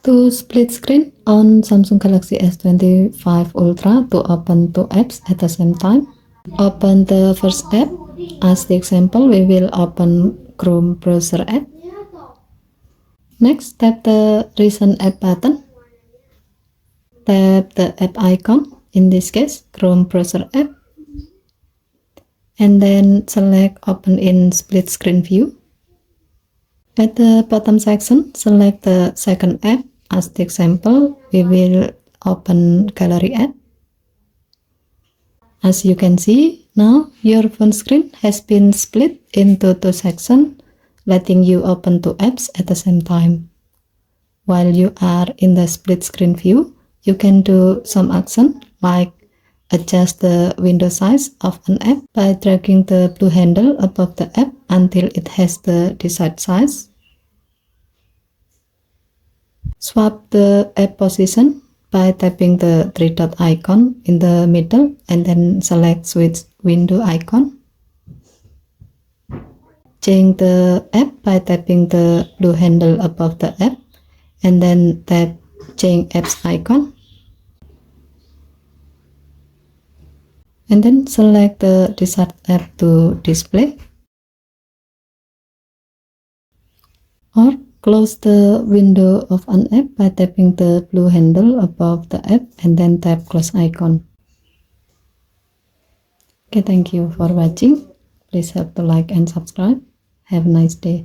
To split screen on Samsung Galaxy S25 Ultra to open two apps at the same time. Open the first app. As the example, we will open Chrome browser app. Next, tap the recent app button. Tap the app icon, in this case, Chrome browser app. And then select open in split screen view. At the bottom section, select the second app. As the example, we will open gallery app. As you can see, now your phone screen has been split into two sections, letting you open two apps at the same time. While you are in the split screen view, you can do some action like adjust the window size of an app by dragging the blue handle above the app until it has the desired size. Swap the app position by tapping the three dot icon in the middle and then select switch window icon. Change the app by tapping the blue handle above the app and then tap change apps icon. And then select the desired app to display. Or close the window of an app by tapping the blue handle above the app and then tap close icon. Okay, thank you for watching. Please help to like and subscribe. Have a nice day.